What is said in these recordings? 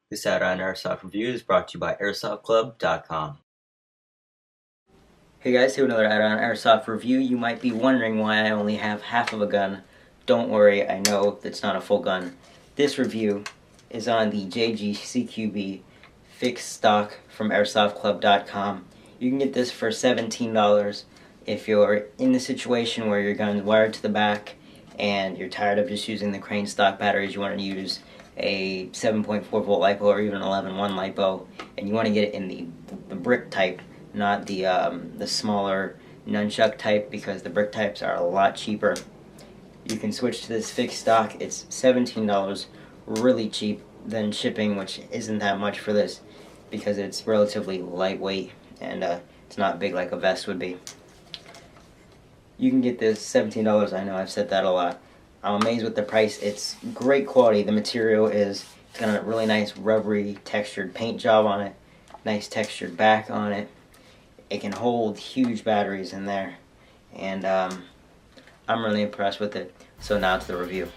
This Aderonn Airsoft review is brought to you by AirsoftClub.com. Hey guys, here with another Aderonn Airsoft review. You might be wondering why I only have half of a gun. Don't worry, I know it's not a full gun. This review is on the CQB Fixed Stock from AirsoftClub.com. You can get this for $17 if you're in the situation where your gun's wired to the back and you're tired of just using the crane stock batteries. You want to use a 7.4 volt LiPo or even an 11.1 LiPo, and you want to get it in the brick type, not the smaller nunchuck type, because the brick types are a lot cheaper. You can switch to this fixed stock. It's $17, really cheap than shipping, which isn't that much for this because it's relatively lightweight and it's not big like a vest would be. You can get this $17. I know I've said that a lot. I'm amazed with the price. It's great quality. The material it's got a really nice rubbery textured paint job on it, nice textured back on it. It can hold huge batteries in there, and I'm really impressed with it. So now to the review.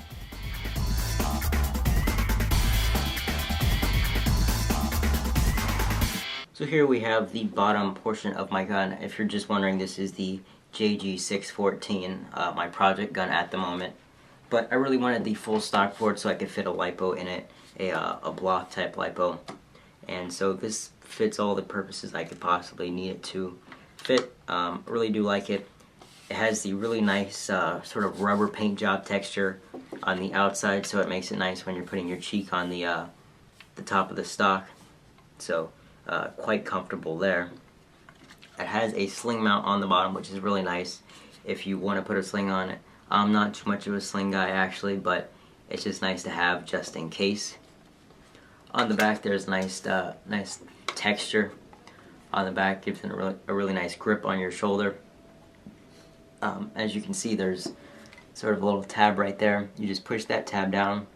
So here we have the bottom portion of my gun. If you're just wondering, this is the JG614, my project gun at the moment. But I really wanted the full stock for it so I could fit a LiPo in it, a block type LiPo. And so this fits all the purposes I could possibly need it to fit. I really do like it. It has the really nice sort of rubber paint job texture on the outside, so it makes it nice when you're putting your cheek on the top of the stock. So quite comfortable there. It has a sling mount on the bottom, which is really nice if you want to put a sling on it. I'm not too much of a sling guy actually, but it's just nice to have just in case. On the back there's nice texture on the back, gives it a really nice grip on your shoulder. As you can see, there's sort of a little tab right there. You just push that tab down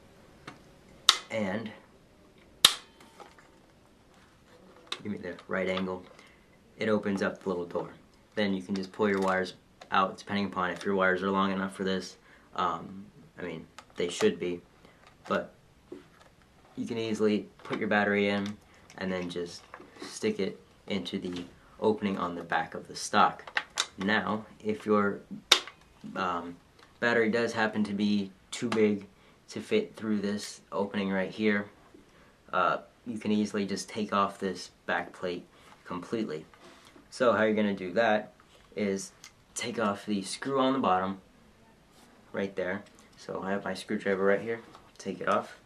and give me the right angle. It opens up the little door. Then you can just pull your wires out, depending upon if your wires are long enough for this. I mean, they should be, but you can easily put your battery in and then just stick it into the opening on the back of the stock. Now, if your battery does happen to be too big to fit through this opening right here, you can easily just take off this back plate completely. So how you're going to do that is take off the screw on the bottom right there. So I have my screwdriver right here. Take it off,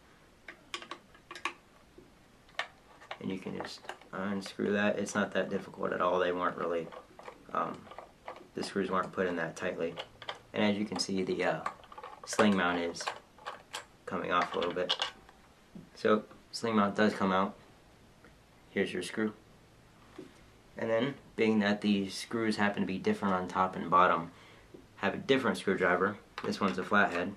and you can just unscrew that. It's not that difficult at all. They weren't really the screws weren't put in that tightly, and as you can see, the sling mount is coming off a little bit. So sling mount does come out. Here's your screw. And then, being that the screws happen to be different on top and bottom, have a different screwdriver. This one's a flathead,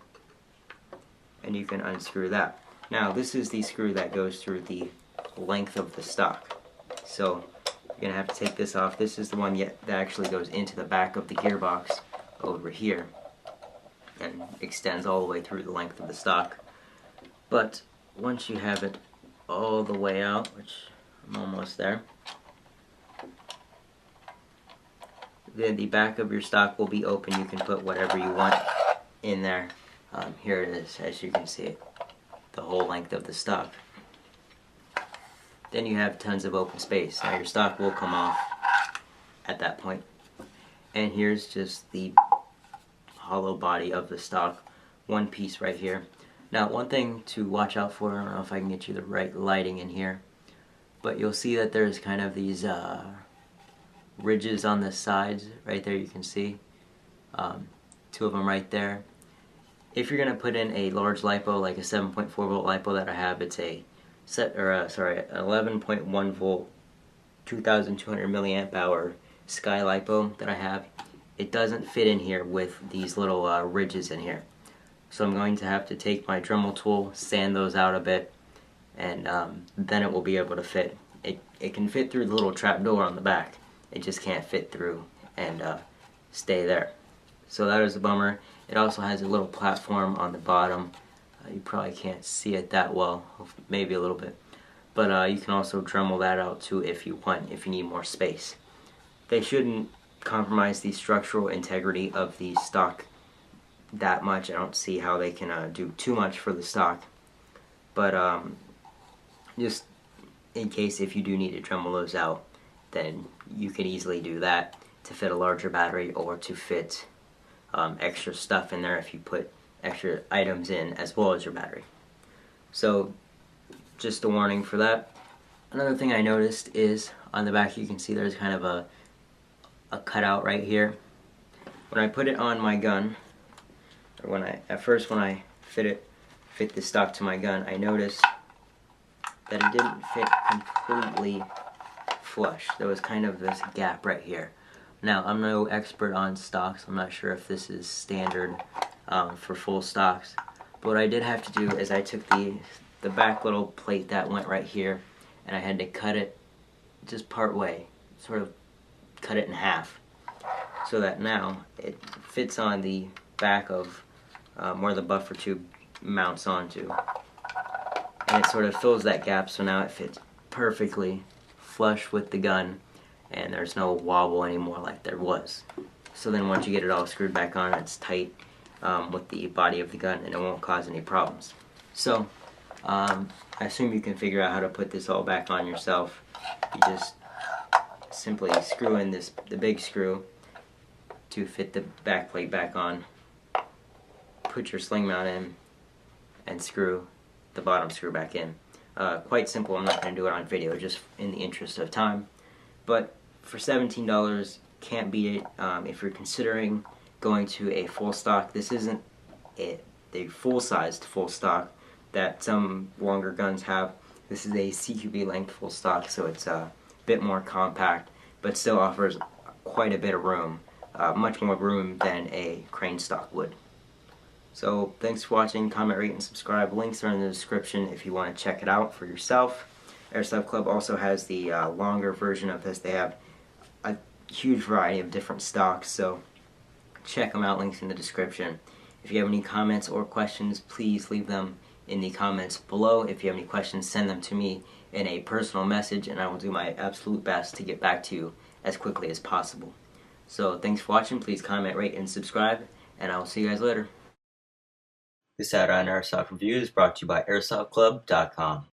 and you can unscrew that. Now, this is the screw that goes through the length of the stock. So, you're going to have to take this off. This is the one that actually goes into the back of the gearbox over here and extends all the way through the length of the stock. But once you have it all the way out, which I'm almost there, then the back of your stock will be open. You can put whatever you want in there. Here it is, as you can see it, the whole length of the stock. Then you have tons of open space. Now your stock will come off at that point. And here's just the hollow body of the stock, one piece right here. Now, one thing to watch out for, I don't know if I can get you the right lighting in here, but you'll see that there's kind of these ridges on the sides right there. You can see two of them right there. If you're going to put in a large LiPo, like a 7.4 volt LiPo that I have, it's a 11.1 volt 2200 milliamp hour Sky LiPo that I have. It doesn't fit in here with these little ridges in here, so I'm going to have to take my Dremel tool, sand those out a bit, and then it will be able to fit. It can fit through the little trap door on the back. It just can't fit through and stay there. So that is a bummer. It also has a little platform on the bottom. You probably can't see it that well, maybe a little bit. but you can also Dremel that out too if you want, if you need more space. They shouldn't compromise the structural integrity of the stock that much. I don't see how they can do too much for the stock, but just in case if you do need to Dremel those out, then you can easily do that to fit a larger battery or to fit extra stuff in there if you put extra items in as well as your battery. So just a warning for that. Another thing I noticed is on the back you can see there's kind of a cutout right here. When I put it on my gun, or when I fit the stock to my gun, I noticed that it didn't fit completely flush. There was kind of this gap right here. Now, I'm no expert on stocks. I'm not sure if this is standard for full stocks. But what I did have to do is I took the back little plate that went right here, and I had to cut it just part way, sort of cut it in half, so that now it fits on the back of where the buffer tube mounts onto. And it sort of fills that gap, so now it fits perfectly flush with the gun, and there's no wobble anymore like there was. So then once you get it all screwed back on, it's tight with the body of the gun, and it won't cause any problems. So I assume you can figure out how to put this all back on yourself. You just simply screw in the big screw to fit the back plate back on, put your sling mount in, and screw the bottom screw back in. Quite simple. I'm not going to do it on video just in the interest of time, but for $17, can't beat it. If you're considering going to a full stock, this isn't the full-sized full stock that some longer guns have. This is a CQB length full stock, so it's a bit more compact, but still offers quite a bit of room, much more room than a crane stock would. So thanks for watching. Comment, rate, and subscribe. Links are in the description if you want to check it out for yourself. Airsoft Club also has the longer version of this. They have a huge variety of different stocks, so check them out. Links in the description. If you have any comments or questions, please leave them in the comments below. If you have any questions, send them to me in a personal message, and I will do my absolute best to get back to you as quickly as possible. So thanks for watching. Please comment, rate, and subscribe, and I will see you guys later. This Aderonn Airsoft review is brought to you by AirsoftClub.com.